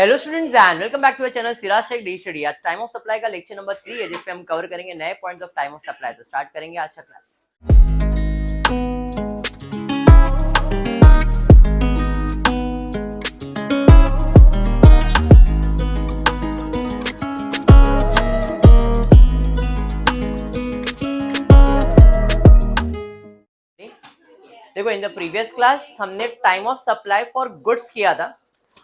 Hello students and welcome back to our channel Siraj Shaikh D study. आज time of supply का lecture number 3 है जिसपे हम कवर करेंगे नए points of time of supply. तो स्टार्ट करेंगे आज का क्लास। देखो, इन द प्रीवियस क्लास हमने time of supply for goods किया था।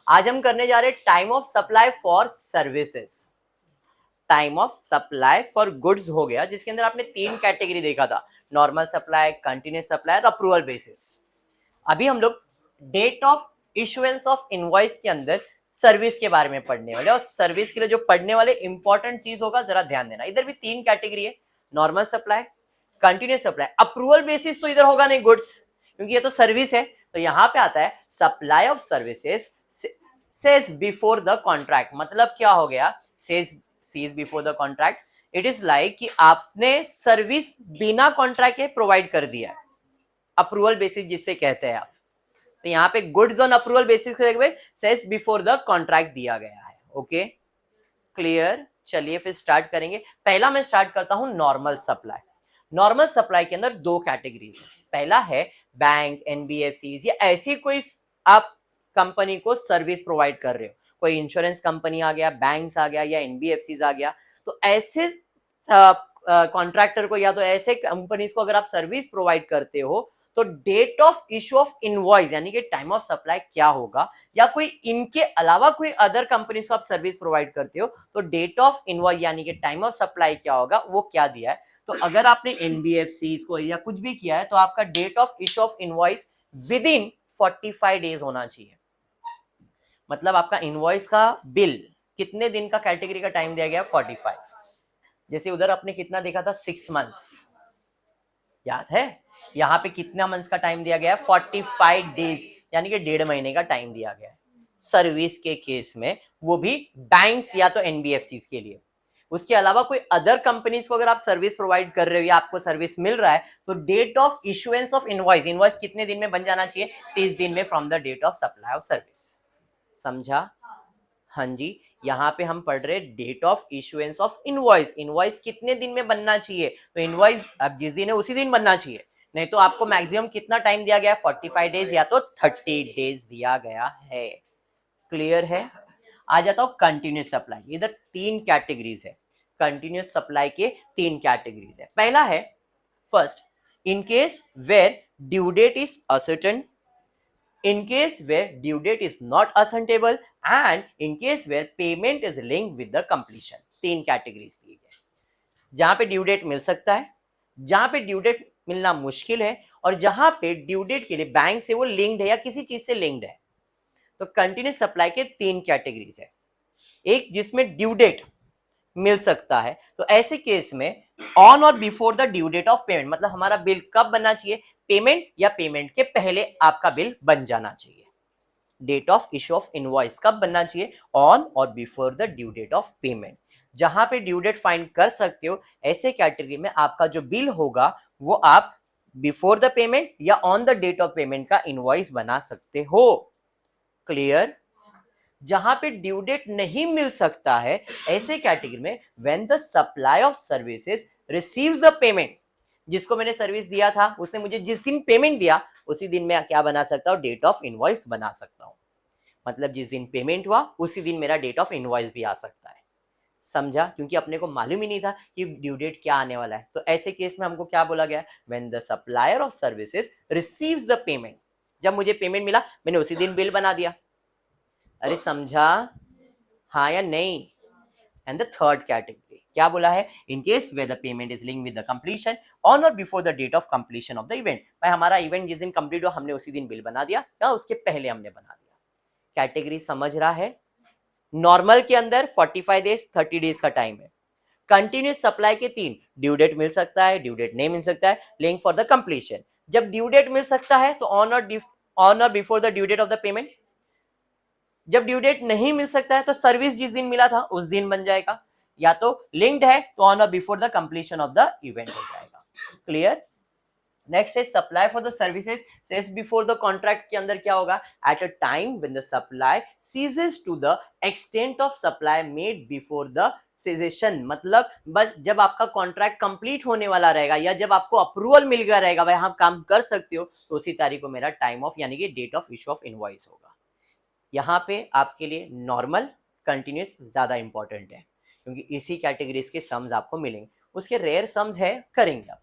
आज हम करने जा रहे हैं time of supply for services. Time of supply for goods हो गया, जिसके अंदर आपने 3 कैटेगरी देखा था, नॉर्मल सप्लाई, कंटिन्यूस सप्लाई और अप्रूवल बेसिस। अभी हम लोग date of issuance of invoice के अंदर सर्विस के बारे में पढ़ने वाले, और सर्विस के लिए जो पढ़ने वाले इंपॉर्टेंट चीज होगा जरा ध्यान देना। इधर भी 3 कैटेगरी है, normal supply, continuous supply, approval basis तो इधर होगा नहीं गुड्स, क्योंकि ये तो सर्विस है। तो यहां पे आता है supply of services says before the contract. मतलब क्या हो गया, says before the contract, it is like कि आपने सर्विस बिना कॉन्ट्रैक्ट के प्रोवाइड कर दिया है, अप्रूवल बेसिस जिसे कहते हैं आप। तो यहाँ पे goods on approval basis says before the contract दिया गया है। Okay, clear. चलिए फिर स्टार्ट करेंगे। पहला मैं स्टार्ट करता हूं नॉर्मल सप्लाई। नॉर्मल सप्लाई के अंदर 2 कैटेगरीज है। पहला है बैंक, एनबीएफसीज या ऐसी कोई आप कंपनी को सर्विस प्रोवाइड कर रहे हो, कोई इंश्योरेंस कंपनी आ गया, बैंक्स आ गया या एनबीएफसीज आ गया। तो ऐसे कॉन्ट्रैक्टर को या तो ऐसे कंपनीज को अगर आप सर्विस प्रोवाइड करते हो तो date of issue of invoice यानी कि टाइम ऑफ सप्लाई क्या होगा, या कोई इनके अलावा कोई अदर कंपनीज को आप सर्विस प्रोवाइड करते हो तो डेट ऑफ इनवॉइस यानी कि टाइम ऑफ सप्लाई क्या होगा, वो क्या दिया है। तो अगर आपने एनबीएफसीज को या कुछ भी किया है तो आपका date of issue of invoice within 45 days होना चाहिए। मतलब आपका इनवॉइस का बिल कितने दिन का कैटेगरी का टाइम दिया गया, 45। जैसे उधर आपने कितना देखा था, 6 मंथ्स, याद है। यहाँ पे कितना मंथ्स का टाइम दिया गया है, 45 डेज यानी कि 1.5 महीने का टाइम दिया गया है सर्विस के केस में, वो भी बैंक्स या तो एनबीएफसीज के लिए। उसके अलावा कोई अदर कंपनीज को अगर आप सर्विस प्रोवाइड कर रहे हो या आपको सर्विस मिल रहा है तो date of issuance of invoice, invoice कितने दिन में बन जाना चाहिए, 30 दिन में from the date of supply of service. समझा? हाँ जी, यहाँ पे हम पढ़ रहे date of issuance of invoice. Invoice कितने दिन में बनना चाहिए, तो इनवॉइस अब जिस दिन है उसी दिन बनना चाहिए, नहीं तो आपको मैक्सिमम कितना टाइम दिया गया है, 45 डेज या तो 30 डेज दिया गया है। क्लियर है? आ जाता हूं कंटिन्यूस सप्लाई। इधर 3 कैटेगरीज है, कंटिन्यूस सप्लाई के 3 कैटेगरीज है। पहला है first, in case where due date is ascertain, in case where due date is not ascertainable, and in case where payment is linked with the completion। 3 categories दिए गए, जहां पे due date मिल सकता है, जहां पे ड्यू डेट मिलना मुश्किल है, और जहां पे ड्यू डेट के लिए बैंक से वो लिंक्ड है या किसी चीज से लिंक्ड है। तो कंटिन्यूस सप्लाई के 3 कैटेगरीज है। एक जिसमें ड्यू डेट मिल सकता है, तो ऐसे केस में ऑन और before the due date of payment, मतलब हमारा बिल कब बनना चाहिए, पेमेंट या पेमेंट के पहले आपका बिल बन जाना चाहिए। Date of issue of invoice कब बनना चाहिए, ऑन और before the due date of payment. जहां पे ड्यू डेट फाइंड कर सकते हो, ऐसे कैटेगरी में आपका जो बिल होगा वो आप बिफोर द पेमेंट या on the date of payment का इनवॉइस बना सकते हो। क्लियर? जहां पे ड्यू डेट नहीं मिल सकता है, ऐसे कैटेगरी में when the supply of services receives the payment, जिसको मैंने सर्विस दिया था उसने मुझे जिस दिन पेमेंट दिया उसी दिन मैं क्या बना सकता हूं, डेट ऑफ इनवॉइस बना सकता हूं। मतलब जिस दिन पेमेंट हुआ उसी दिन मेरा डेट ऑफ इनवॉइस भी आ सकता है। समझा? क्योंकि अपने को मालूम ही नहीं था कि ड्यू डेट क्या आने वाला है। तो ऐसे केस में हमको क्या बोला गया, when the supplier of services receives the payment, जब मुझे पेमेंट मिला मैंने उसी दिन बिल बना दिया। अरे समझा? हाँ या नहीं? एंड द थर्ड कैटेगरी क्या बोला है, in case where the payment is linked with the completion on और before the date of completion of the event. भाई हमारा इवेंट जिस दिन कंप्लीट हुआ हमने उसी दिन बिल बना दिया या उसके पहले हमने बना दिया। कैटेगरी समझ रहा है? नॉर्मल के अंदर 45 डेज 30 डेज का टाइम है। कंटिन्यूस सप्लाई के 3, ड्यू डेट मिल सकता है, ड्यू डेट नहीं मिल सकता है, लिंक फॉर द कंप्लीशन। जब ड्यू डेट मिल सकता है तो ऑन और before the due date of the payment. जब ड्यू डेट नहीं मिल सकता है तो सर्विस जिस दिन मिला था उस दिन बन जाएगा, या तो लिंक्ड है तो ऑन और before the completion of the event हो जाएगा। क्लियर? नेक्स्ट है supply for the services says before the contract के अंदर क्या होगा, at a time when the supply ceases to the extent of supply made before the cessation, मतलब बस जब आपका कॉन्ट्रैक्ट कंप्लीट होने वाला रहेगा या जब आपको अप्रूवल मिल गया रहेगा भाई आप काम कर सकते हो, तो उसी तारीख को मेरा टाइम ऑफ यानी कि date of issue of invoice होगा। यहाँ पे आपके लिए नॉर्मल कंटिन्यूस ज्यादा इंपॉर्टेंट है क्योंकि इसी कैटेगरीज के सम्स आपको मिलेंगे, उसके रेयर सम्स है करेंगे आप,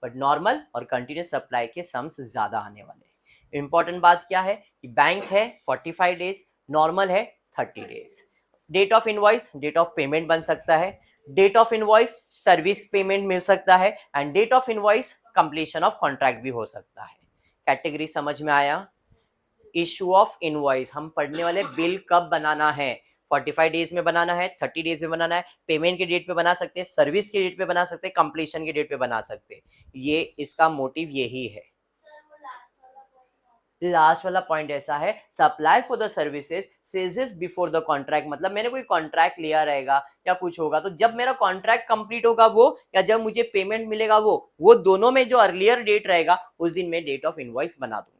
बट नॉर्मल और कंटिन्यूस सप्लाई के सम्स ज्यादा आने वाले हैं। इंपॉर्टेंट बात क्या है कि बैंक्स है 45 डेज, नॉर्मल है 30 days. Date of invoice date of payment बन सकता है, date of invoice service payment मिल सकता है and date of invoice completion of contract भी हो सकता है। कैटेगरी समझ में आया। इशू ऑफ इनवॉइस हम पढ़ने वाले बिल कब बनाना है, 45 डेज में बनाना है, 30 डेज में बनाना है, पेमेंट के डेट पे बना सकते हैं, सर्विस के डेट पे बना सकते हैं, कंप्लीशन के डेट पे बना सकते हैं, ये इसका मोटिव यही है। लास्ट वाला पॉइंट ऐसा है supply for the services sages before the contract, मतलब मैंने कोई कॉन्ट्रैक्ट लिया रहेगा या कुछ होगा तो जब मेरा कॉन्ट्रैक्ट कंप्लीट होगा वो या जब मुझे पेमेंट मिलेगा वो दोनों में जो अर्लियर डेट रहेगा उस दिन मैं डेट ऑफ इनवॉइस बना दूंगा।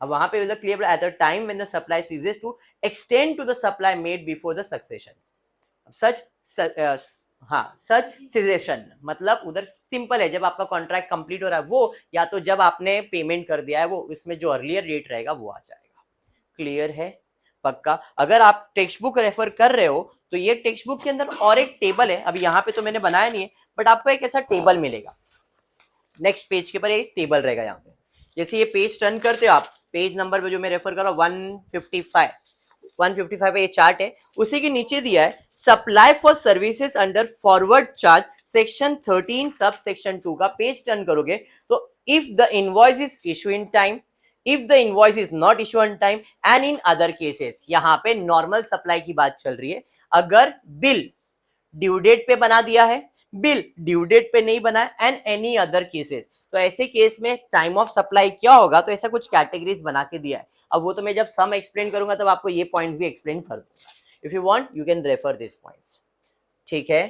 अब वहां पे clear at the time when the supply ceases to extend to the supply made before the succession, such cessation मतलब उधर सिंपल है जब आपका कॉन्ट्रैक्ट कंप्लीट हो रहा है वो या तो जब आपने पेमेंट कर दिया है वो, इसमें जो अर्लियर डेट रहेगा वो आ जाएगा। क्लियर है पक्का। अगर आप टेक्स्ट बुक रेफर कर रहे हो तो ये टेक्स्ट बुक के अंदर और एक टेबल है, अभी यहाँ पे तो मैंने बनाया नहीं है बट आपको एक ऐसा टेबल मिलेगा, नेक्स्ट पेज के ऊपर एक टेबल रहेगा यहाँ पे, जैसे ये पेज टर्न करते हो आप, पेज नंबर पे जो मैं रेफर कर रहा हूँ 155 पे ये चार्ट है, उसी के नीचे दिया है supply for services under forward charge section 13 sub section 2 का पेज टर्न करोगे तो if the invoice is issue in time, if the invoice is not issue on time and in other cases, यहाँ पे नॉर्मल सप्लाई की बात चल रही है, अगर बिल ड्यू डेट पे बना दिया है, बिल ड्यू डेट पे नहीं बना है एंड एनी अदर केसेस, तो ऐसे केस में टाइम ऑफ सप्लाई क्या होगा, तो ऐसा कुछ कैटेगरीज बना के दिया है। अब वो तो मैं जब सम एक्सप्लेन करूंगा तब आपको ये पॉइंट भी एक्सप्लेन कर दूंगा, if you want you can refer this points. ठीक है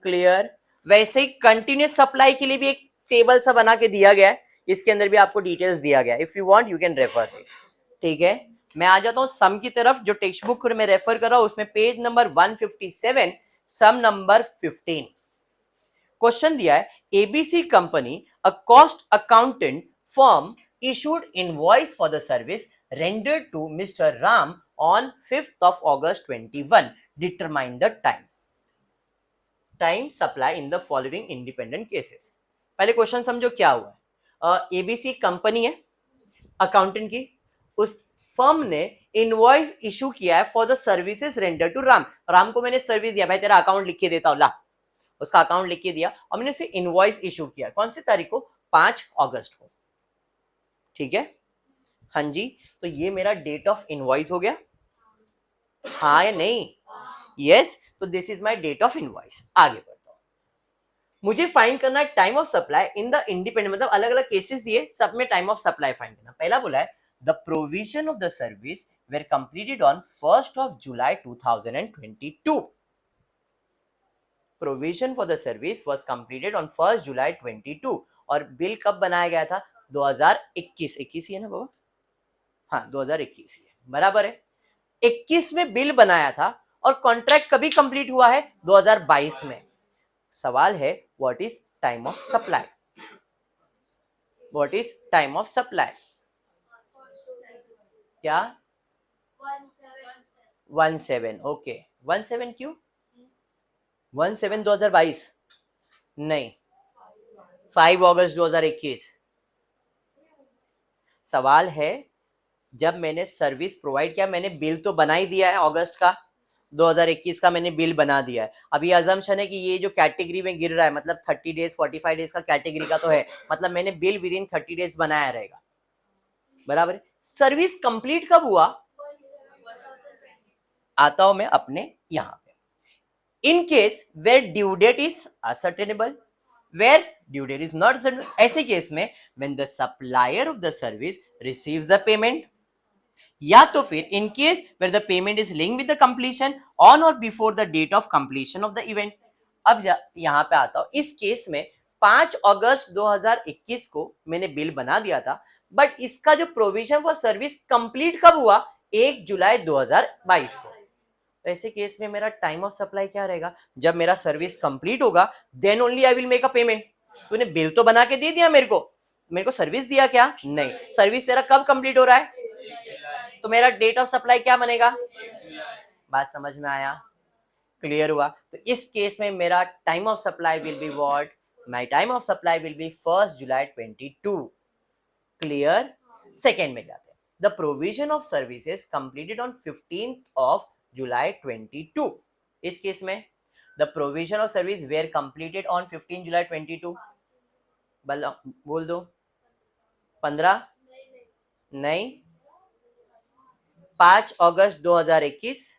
क्लियर। वैसे ही कंटिन्यूस सप्लाई के लिए भी एक टेबल सा बना के दिया गया है, इसके अंदर भी आपको डिटेल्स दिया गया है, if you want you can refer this. ठीक है मैं आ जाता हूँ सम की तरफ, जो टेक्स्ट बुक में रेफर कर रहा हूं उसमें पेज नंबर 157 सम नंबर 15। क्वेश्चन दिया है ABC company a cost accountant firm issued invoice for the service rendered to Mr. Ram on 5th of August 21. Determine the time supply in the following independent cases. पहले question समझो क्या हुआ है। ABC company है accountant की, उस firm ने invoice issue किया है for the services render to Ram, Ram को मैंने सर्विस दिया, भाई तेरा अकाउंट लिख के देता हूं ला, उसका अकाउंट लिख के दिया और मैंने उसे इनवॉइस इशू किया, कौन सी तारीख को, 5 अगस्त को। ठीक है हाँ जी, तो ये मेरा डेट ऑफ इनवॉइस हो गया, हाँ या नहीं, यस, तो this is my date of invoice. आगे बढ़ता हूं, मुझे फाइंड करना है time of supply in the independent, मतलब अलग अलग केसेस दिए सब में टाइम ऑफ सप्लाई फाइंड करना। पहला बोला है the provision of the service were completed on 1st of July 2022, provision for the service was completed on 1st July 22, और बिल कब बनाया गया था, 2021, 21 ही है ना बाबा, हाँ 2021 ही है, बराबर है, 21 में बिल बनाया था और कॉन्ट्रैक्ट कभी कंप्लीट हुआ है, 2022 में। सवाल है what is time of supply, what is time of supply, क्या 17, ओके 17 क्यों, 17 2022 नहीं, 5 अगस्त 2021। सवाल है जब मैंने सर्विस प्रोवाइड किया, मैंने बिल तो बना ही दिया है, अगस्त का 2021 का मैंने बिल बना दिया है, अभी अजम्पशन है कि ये जो कैटेगरी में गिर रहा है मतलब 30 डेज 45 डेज का कैटेगरी का तो है, मतलब मैंने बिल विद इन 30 डेज बनाया रहेगा, बराबर है। सर्विस कंप्लीट कब हुआ, आता हूं मैं अपने यहां पे, in case where due date is ascertainable, where due date is not certain, ऐसे केस में when the supplier of the service receives the payment, या तो फिर in case where the payment is linked with the completion on or before the date of completion of the event। अब यहाँ पे आता हूं, इस केस में 5 अगस्त 2021 को मैंने बिल बना दिया था, बट इसका जो प्रोविजन फॉर सर्विस कंप्लीट कब हुआ? 1 जुलाई 2022 को। तो ऐसे केस में मेरा टाइम ऑफ सप्लाई क्या रहेगा? जब मेरा सर्विस कंप्लीट होगा then only I will make a payment. तूने बिल तो बना के दे दिया मेरे को सर्विस दिया क्या? नहीं। सर्विस तेरा कब कंप्लीट हो रहा है? तो मेरा डेट ऑफ सप्लाई क्या बनेगा? बात समझ में आया? क्लियर हुआ? तो इस केस में मेरा time of supply will be what? My time of supply will be 1 July 22। Clear? Second में जाते हैं। The provision of services completed on 15th of July 22। इस केस में the provision of service were completed on 15 July 22। बोल दो। 15 नहीं, 5 अगस्त 2021,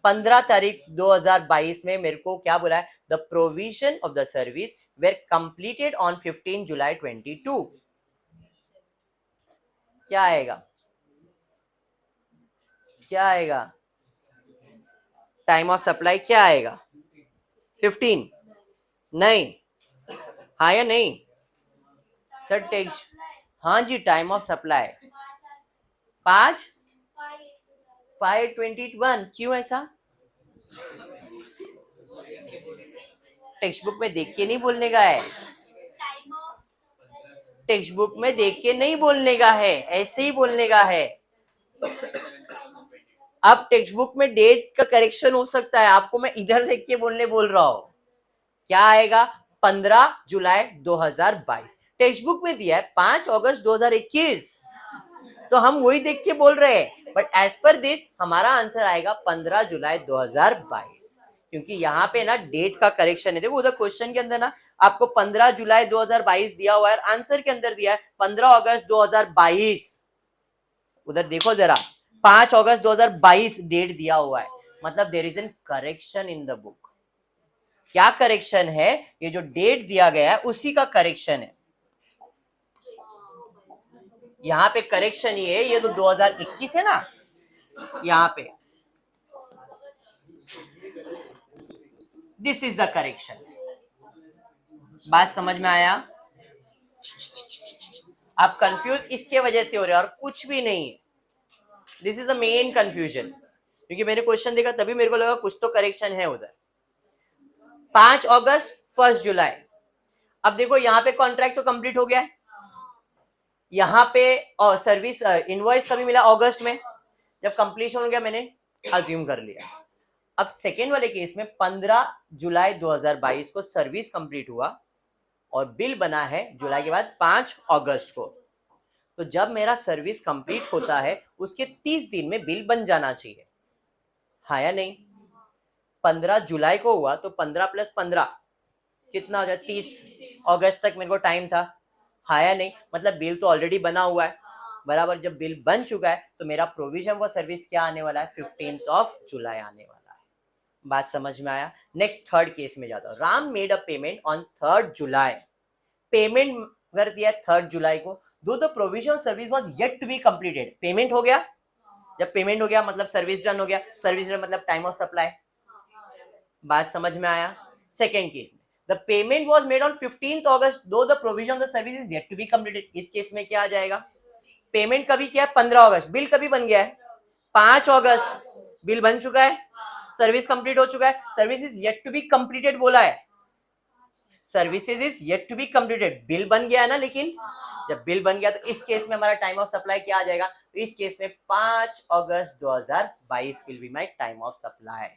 15 तारीख 2022 में मेरे को क्या बोला है? The provision of the service were completed on 15 July 22। क्या आएगा? क्या आएगा? टाइम ऑफ सप्लाई क्या आएगा? 15 नहीं, हाँ या नहीं सर? टेक्स्ट हाँ जी, टाइम ऑफ सप्लाई 5/5/21। क्यों ऐसा? टेक्स्ट बुक में देख के नहीं बोलने का है, टेक्स्ट बुक में देख के नहीं बोलने का है, ऐसे ही बोलने का है। अब टेक्स्ट बुक में डेट का करेक्शन हो सकता है, आपको मैं इधर देख के बोल रहा हूं। क्या आएगा? 15 जुलाई 2022। टेक्स्ट बुक में दिया है 5 अगस्त 2021, तो हम वही देख के बोल रहे हैं, बट एज पर दिस हमारा आंसर आएगा 15 जुलाई 2022, क्योंकि यहाँ पे ना डेट का करेक्शन है। देखो उधर क्वेश्चन के अंदर ना आपको 15 जुलाई 2022 दिया हुआ है, आंसर के अंदर दिया है 15 अगस्त 2022। उधर देखो जरा, 5 अगस्त 2022 डेट दिया हुआ है, मतलब there is an correction in the book. क्या करेक्शन है? ये जो डेट दिया गया है उसी का करेक्शन है। यहाँ पे करेक्शन ये तो 2021 है ना, यहाँ पे दिस इज द करेक्शन। बात समझ में आया? आप कंफ्यूज इसके वजह से हो रहे हैं और कुछ भी नहीं है। This is the main confusion, क्योंकि मैंने क्वेश्चन देखा तभी मेरे को लगा कुछ तो करेक्शन है उधर। 5 अगस्त 1 जुलाई। अब देखो यहाँ पे कॉन्ट्रैक्ट तो कंप्लीट हो गया है, यहाँ पे और सर्विस इनवॉइस कभी मिला? अगस्त में, जब कंप्लीशन हो गया मैंने अज्यूम कर लिया। अब सेकेंड वाले केस में 15 जुलाई 2022 को सर्विस कंप्लीट हुआ और बिल बना है जुलाई के बाद 5 अगस्त को। तो जब मेरा सर्विस कंप्लीट होता है उसके 30 दिन में बिल बन जाना चाहिए, हाँ या नहीं? 15 जुलाई को हुआ तो 15 + 15 कितना हो जाए? 30 अगस्त तक मेरे को टाइम था, हाँ या नहीं? मतलब बिल तो ऑलरेडी बना हुआ है बराबर। जब बिल बन चुका है तो मेरा प्रोविजन फॉर सर्विस क्या आने वाला है? 15 जुलाई आने वाला है। बात समझ में आया? नेक्स्ट थर्ड केस में जाता हूँ। Ram made a payment on 3 July. Payment कर दिया 3 जुलाई को, though the provision service was yet to be completed. Payment हो गया, जब पेमेंट हो गया मतलब सर्विस डन हो गया, सर्विस डन मतलब टाइम ऑफ सप्लाई। बात समझ में आया? सेकेंड केस में the payment was made on 15th अगस्त though the provision of the service is yet to be completed. इस केस में क्या आ जाएगा? पेमेंट कभी किया है? 15 अगस्त। बिल कभी बन गया है? 5 अगस्त। बिल बन चुका है, सर्विस कंप्लीट हो चुका है। Service is yet to be completed बोला है, services is yet to be completed. Bill बन गया है ना, लेकिन जब बिल बन गया तो इस केस में हमारा टाइम ऑफ सप्लाई क्या आ जाएगा? तो इस केस में 5 August 2022 will be my time of supply.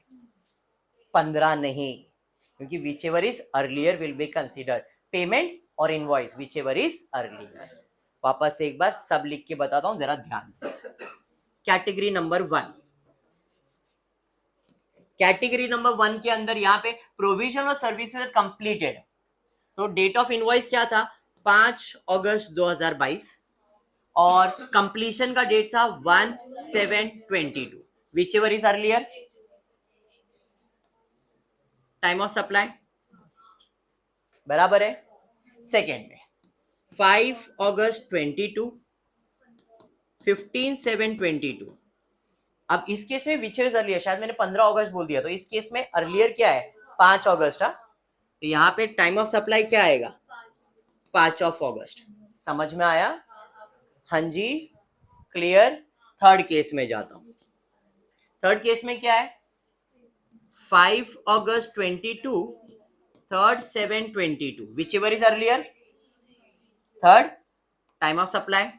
15 नहीं, क्योंकि whichever is earlier will be consider. Payment or invoice whichever is earlier. वापस से एक बार सब लिख के बताता हूं जरा ध्यान से। कैटेगरी नंबर 1, कैटेगरी नंबर 1 के अंदर यहाँ पे प्रोविजन और सर्विसेज कंप्लीटेड, तो डेट ऑफ इनवॉइस क्या था? 5 अगस्त 2022 और कंप्लीशन का डेट था 1/7/22। Which ever is earlier, time of supply बराबर है। सेकेंड में 5 अगस्त 22, 15/7/22। अब इस केस में विच इज अर्लियर, शायद मैंने 15 अगस्त बोल दिया, तो इस केस में अर्लियर क्या है? 5 अगस्त। तो यहाँ पे टाइम ऑफ सप्लाई क्या आएगा? 5 समझ में आया? हाँ जी, क्लियर। थर्ड केस में जाता हूँ। थर्ड केस में क्या है? 5 August 22, third 7/22, which ever is earlier. Third time of supply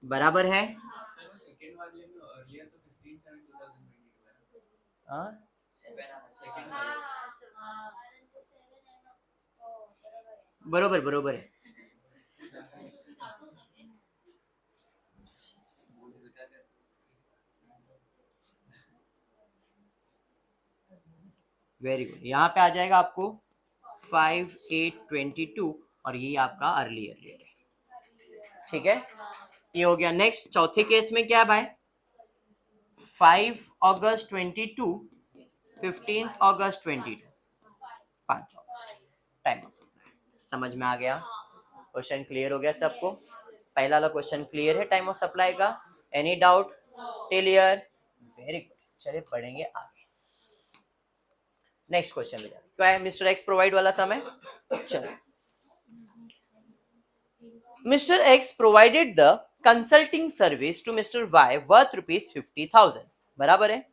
बराबर है बरोबर बरोबर है। वेरी गुड, यहाँ पे आ जाएगा आपको 5/8/22 और ये आपका अर्ली अर्लियर है। ठीक है, ये हो गया। नेक्स्ट चौथे केस में क्या है भाई? 5 August 22, 15 August 22, 5 August. Time of supply समझ में आ गया? क्वेश्चन क्लियर हो गया सबको? पहला वाला क्वेश्चन क्लियर है टाइम ऑफ सप्लाई का? Any doubt till here? Very good, चलिए पढ़ेंगे आगे। नेक्स्ट क्वेश्चन में जाते, क्या है मिस्टर एक्स प्रोवाइड वाला समय? चलो, mister X provided the consulting service to mister Y worth ₹50,000, बराबर है।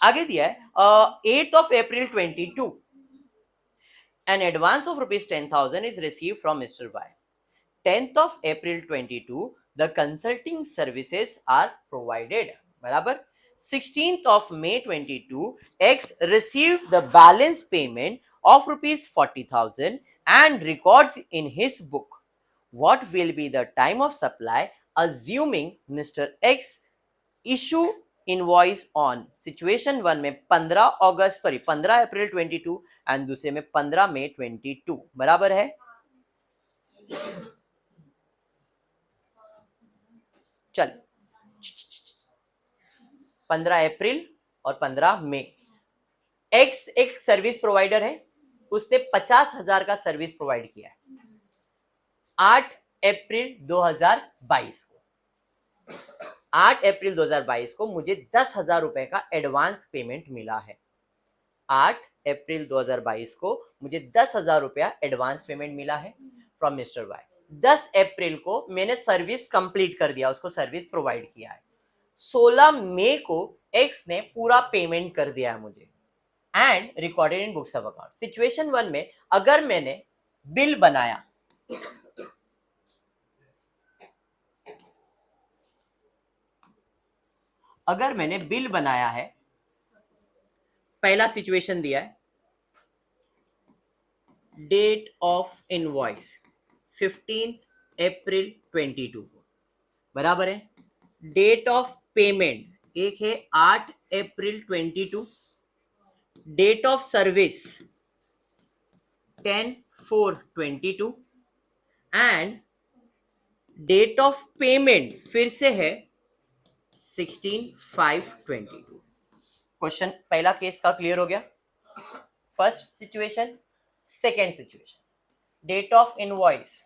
आगे दिया है 8 April 22, an advance of ₹10,000 is received from Mr. Y. 10 April 22, the consulting services are provided, बराबर। 16 May 22, X received the balance payment of ₹40,000 and records in his book. What will be the time of supply assuming Mr. X issue invoice on situation 1 में 15 अप्रैल 22 and दूसरे में 15 मई 22, बराबर है। चल 15 अप्रैल और 15 मई। X एक सर्विस प्रोवाइडर है, उसने 50,000 का सर्विस प्रोवाइड किया है 8 अप्रैल 2022 को। 8 अप्रैल 2022 को मुझे 10,000 रुपए का एडवांस पेमेंट मिला है। 8 अप्रैल 2022 को मुझे 10,000 रुपया एडवांस पेमेंट मिला है फ्रॉम मिस्टर वाई। 10 अप्रैल को मैंने सर्विस कंप्लीट कर दिया, उसको सर्विस प्रोवाइड किया है। 16 मई को एक्स ने पूरा पेमेंट कर दिया है मुझे and recorded in books of account. Situation 1 में अगर मैंने बिल बनाया, अगर मैंने बिल बनाया है, पहला सिचुएशन दिया है डेट ऑफ इनवॉइस 15 अप्रैल 22 को, बराबर है। डेट ऑफ पेमेंट एक है 8 अप्रैल 22, date of service 10/4/22 and date of payment फिर से है 16/5/22। क्वेश्चन पहला केस का क्लियर हो गया, first situation. Second situation, date of invoice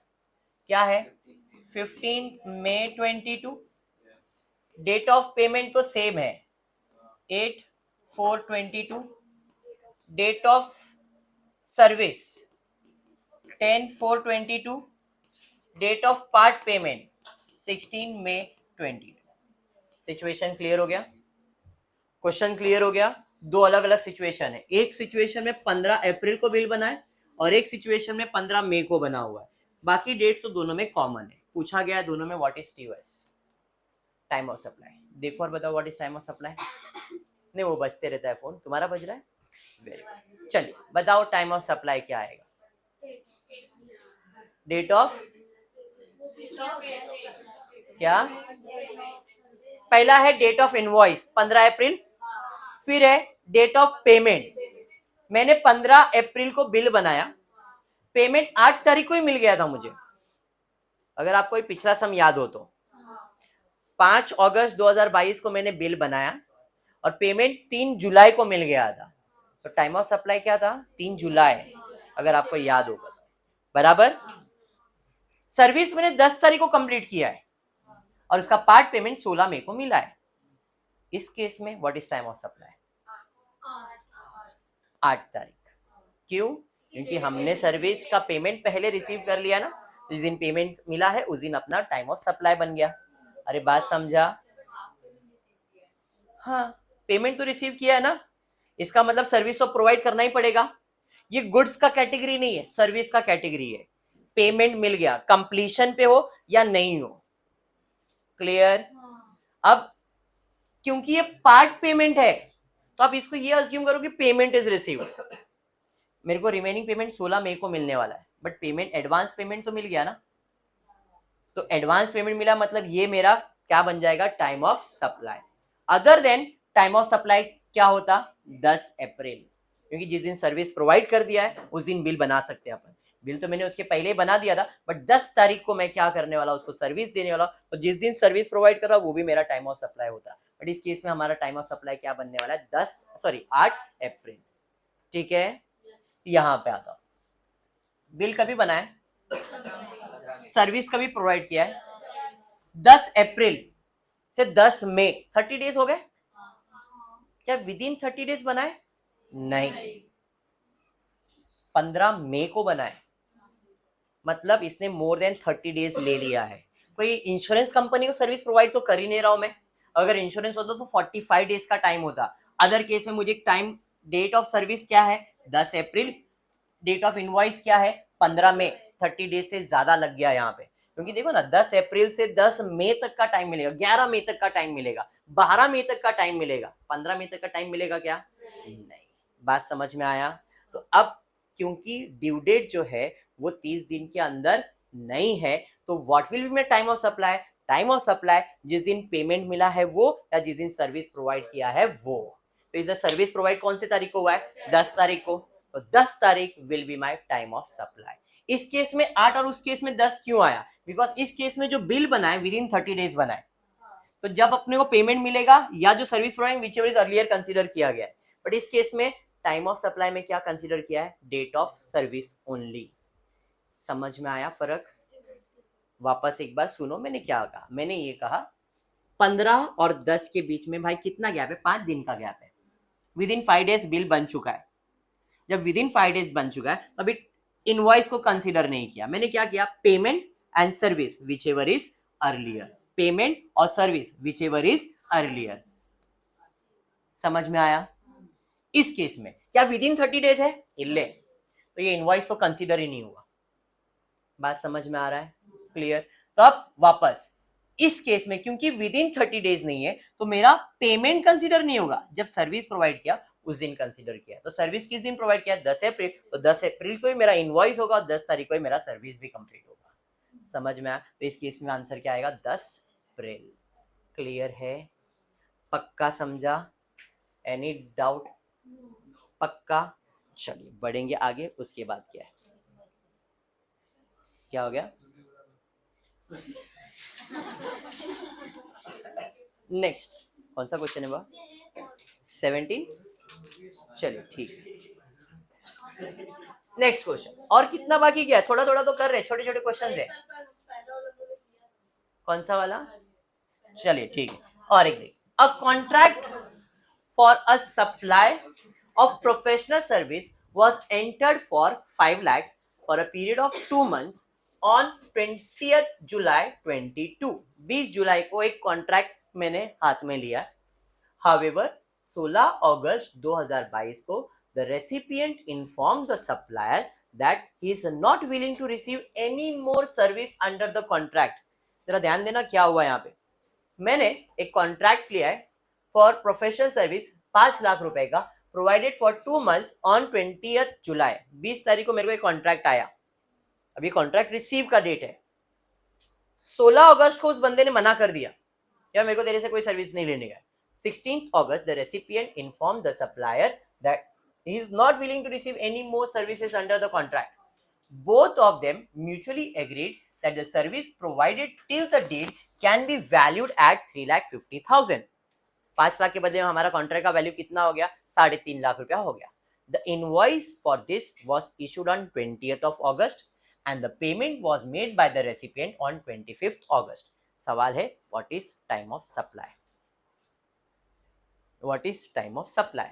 क्या है 15 मई 22, डेट ऑफ पेमेंट तो सेम है 8/4/22, date of service 10/4/22, date of part payment 16 मई 22। सिचुएशन क्लियर हो गया, क्वेश्चन क्लियर हो गया। दो अलग अलग सिचुएशन है, एक सिचुएशन में 15 अप्रैल को बिल बना है और एक सिचुएशन में 15 मई को बना हुआ है। बाकी डेट्स तो दोनों में कॉमन है। पूछा गया दोनों में what is TOS, time of supply. देखो और बताओ what is time of supply. नहीं, वो बजते रहता है फोन, तुम्हारा बज रहा है। वेरी गुड, चलिए बताओ टाइम ऑफ सप्लाई क्या आएगा। डेट ऑफ क्या, पहला है डेट ऑफ इनवॉइस 15 अप्रैल, फिर है डेट ऑफ पेमेंट। मैंने 15 अप्रैल को बिल बनाया, पेमेंट 8 तारीख को ही मिल गया था मुझे। अगर आपको पिछला सम याद हो तो 5 अगस्त 2022 को मैंने बिल बनाया और पेमेंट 3 जुलाई को मिल गया था। तो टाइम ऑफ सप्लाई क्या था 3 जुलाई, अगर आपको याद होगा तो, बराबर। सर्विस मैंने 10 तारीख को कंप्लीट किया है और उसका पार्ट पेमेंट 16 मई को मिला है। इस केस में what is time of supply 8 तारीख। क्यों? क्योंकि हमने सर्विस का पेमेंट पहले रिसीव कर लिया ना, जिस दिन पेमेंट मिला है उस दिन अपना टाइम ऑफ सप्लाई बन गया। अरे बात समझा? हाँ, पेमेंट तो रिसीव किया है ना, इसका मतलब सर्विस तो प्रोवाइड करना ही पड़ेगा। ये गुड्स का कैटेगरी नहीं है, सर्विस का कैटेगरी है। पेमेंट मिल गया, कंप्लीशन पे हो या नहीं हो, क्लियर? अब क्योंकि ये पार्ट पेमेंट है तो आप इसको ये अज्यूम करो कि पेमेंट इज रिसीव्ड। मेरे को रिमेनिंग पेमेंट 16 मई को मिलने वाला है, बट पेमेंट एडवांस पेमेंट तो मिल गया ना, तो एडवांस पेमेंट मिला मतलब ये मेरा क्या बन जाएगा, time of supply. Other than time of supply क्या होता, 10 अप्रैल, क्योंकि जिस दिन सर्विस प्रोवाइड कर दिया है उस दिन बिल बना सकते हैं अपन। बिल तो मैंने उसके पहले ही बना दिया था, बट 10 तारीख को मैं क्या करने वाला, उसको सर्विस देने वाला, तो जिस दिन सर्विस प्रोवाइड कर रहा वो भी मेरा टाइम ऑफ सप्लाई होता। बट इस केस में हमारा टाइम ऑफ सप्लाई क्या बनने वाला है, 8 अप्रैल। ठीक है, यहाँ पे आता, बिल कभी बनाए, सर्विस कभी प्रोवाइड किया है, 10 अप्रैल से 10 मई, 30 डेज हो गए क्या? विद इन 30 डेज बनाए? नहीं, 15 मई को बनाए, मतलब इसने मोर देन 30 डेज ले लिया है। कोई इंश्योरेंस कंपनी को सर्विस प्रोवाइड तो कर ही नहीं रहा हूं मैं। अगर इंश्योरेंस होता तो 45 डेज का टाइम होता। अदर केस में मुझे टाइम, डेट ऑफ सर्विस क्या है, 10 अप्रैल, डेट ऑफ इनवॉइस क्या है, 15 मई, 30 डेज से ज्यादा लग गया यहाँ पे। क्योंकि देखो ना, 10 अप्रैल से 10 मई तक का टाइम मिलेगा, 11 मई तक का टाइम मिलेगा, 12 मई तक का टाइम मिलेगा, 15 मई तक का टाइम मिलेगा क्या? नहीं। बात समझ में आया? तो अब क्योंकि ड्यू डेट जो है वो 30 दिन के अंदर नहीं है, तो what will be my time of supply? Time of supply जिस दिन पेमेंट मिला है वो, या जिस दिन सर्विस प्रोवाइड किया है वो। तो इधर सर्विस प्रोवाइड कौन से तारीख को हुआ है, 10 तारीख को, तो 10 तारीख will be my time of supply. इस केस में 8 और उस केस में 10 क्यों आया? बिकॉज इस केस में जो बिल बना है विद इन 30 डेज बना है, तो जब अपने को पेमेंट मिलेगा या जो service provide which ever is earlier consider किया गया है। बट इस केस में टाइम ऑफ सप्लाई में क्या कंसीडर किया है, डेट ऑफ सर्विस ओनली। समझ में आया फर्क? वापस एक बार सुनो, मैंने क्या कहा, मैंने ये कहा 15 और 10 के बीच में भाई कितना गैप है, 5 दिन का गैप है। विद इन 5 डेज बिल बन चुका है। जब विद इन 5 डेज बन चुका है तो अभी इनवॉइस को कंसीडर नहीं किया, मैंने क्या किया, payment and service whichever is earlier, payment or service whichever is earlier. समझ में आया? इस केस में क्या विद इन 30 डेज है, इल्ले, तो ये इनवॉइस तो कंसीडर ही नहीं हुआ। बात समझ में आ रहा है? क्लियर? तो अब वापस इस केस में क्योंकि विद इन 30 डेज नहीं है तो मेरा पेमेंट कंसीडर नहीं होगा, जब सर्विस प्रोवाइड किया उस दिन कंसीडर किया। तो सर्विस किस दिन प्रोवाइड किया, 10 अप्रैल, तो 10 अप्रैल को ही मेरा इनवॉइस होगा और 10 तारीख को ही मेरा सर्विस भी कंप्लीट होगा। समझ में आया? तो इस केस में आंसर क्या आएगा, 10 अप्रैल। क्लियर है? पक्का समझा? Any doubt? पक्का? चलिए बढ़ेंगे आगे, उसके बाद क्या है, क्या हो गया, नेक्स्ट कौन सा क्वेश्चन है बा, 17? चलिए ठीक है, नेक्स्ट क्वेश्चन। और कितना बाकी क्या है, थोड़ा थोड़ा तो कर रहे, छोटे छोटे क्वेश्चन है। कौन सा वाला? चलिए ठीक है, और एक देखिए, a contract for a supply of professional service was entered for 5 lakhs for a period of 2 months on 20th July 22। 20 जुलाई को एक कॉन्ट्रैक्ट मैंने हाथ में लिया। However, 16 अगस्त 2022 को the recipient informed the supplier that he is not willing to receive any more service under the contract। जरा ध्यान देना क्या हुआ यहाँ पे, मैंने एक कॉन्ट्रैक्ट लिया है फॉर प्रोफेशनल सर्विस 5 लाख रुपए का, provided for 2 months on 20th जुलाई। 20 तारीख को मेरे को एक कॉन्ट्रैक्ट आया, अभी कॉन्ट्रैक्ट रिसीव का डेट है, 16 अगस्त को उस बंदे ने मना कर दिया, या मेरे को तेरे से कोई सर्विस नहीं लेने का। 16th August the recipient informed the supplier that he is not willing to receive any more services under the contract। Both of them mutually agreed that the service provided till the date can be valued at 3,50,000। 5 lakh के बदले में हमारा contract का value कितना हो गया, 3.5 लाख रुपया हो गया। The invoice for this was issued on 20th of August and the payment was made by the recipient on 25th August। सवाल है, what is time of supply? What is time of supply?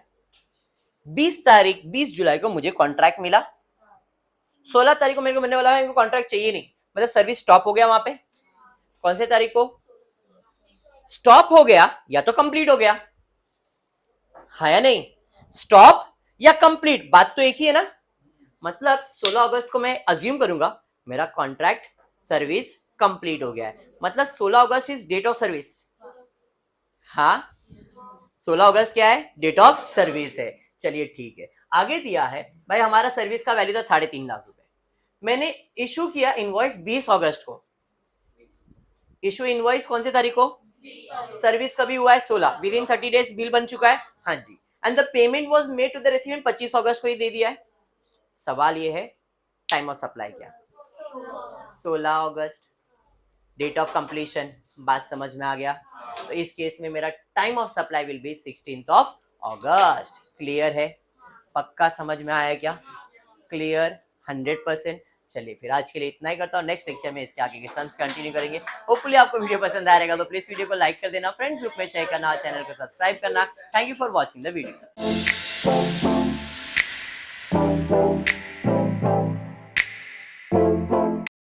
20 जुलाई को मुझे contract मिला, 16 तारीख को मेरे को मिलने वाला है, इनको कॉन्ट्रैक्ट चाहिए नहीं, मतलब सर्विस स्टॉप हो गया वहां पे। कौन से तारीख को स्टॉप हो गया या तो कंप्लीट हो गया, हाँ या नहीं? स्टॉप या कंप्लीट, बात तो एक ही है ना। मतलब 16 अगस्त को मैं अज्यूम करूंगा मेरा कॉन्ट्रैक्ट सर्विस कंप्लीट हो गया है, मतलब 16 अगस्त इज डेट ऑफ सर्विस। हाँ, 16 अगस्त क्या है? डेट ऑफ सर्विस है। चलिए ठीक है, आगे दिया है भाई हमारा सर्विस का वैल्यू था 3.5 लाख रुपए, मैंने इशू किया इनवॉइस 20 अगस्त को। इशू इनवॉइस कौन सी तारीख को? सर्विस कभी हुआ है? 16, विद इन 30 डेज बिल बन चुका है, हाँ जी। And the payment was made to the resident 25 अगस्त को ही दे दिया है। सवाल ये है टाइम ऑफ सप्लाई क्या? 16 अगस्त, डेट ऑफ कंप्लीशन, बात समझ में आ गया। तो इस केस में मेरा time of supply will B 16 August. Clear है? पक्का समझ में आया क्या? क्लियर 100%। चलिए फिर आज के लिए इतना ही करता हूँ, नेक्स्ट लेक्चर में इसके आगे के सम्स कंटिन्यू करेंगे। होपफुली आपको वीडियो पसंद आया रहेगा, तो प्लीज वीडियो को लाइक कर देना, फ्रेंड्स ग्रुप में शेयर करना, चैनल को सब्सक्राइब करना। Thank you for watching the video.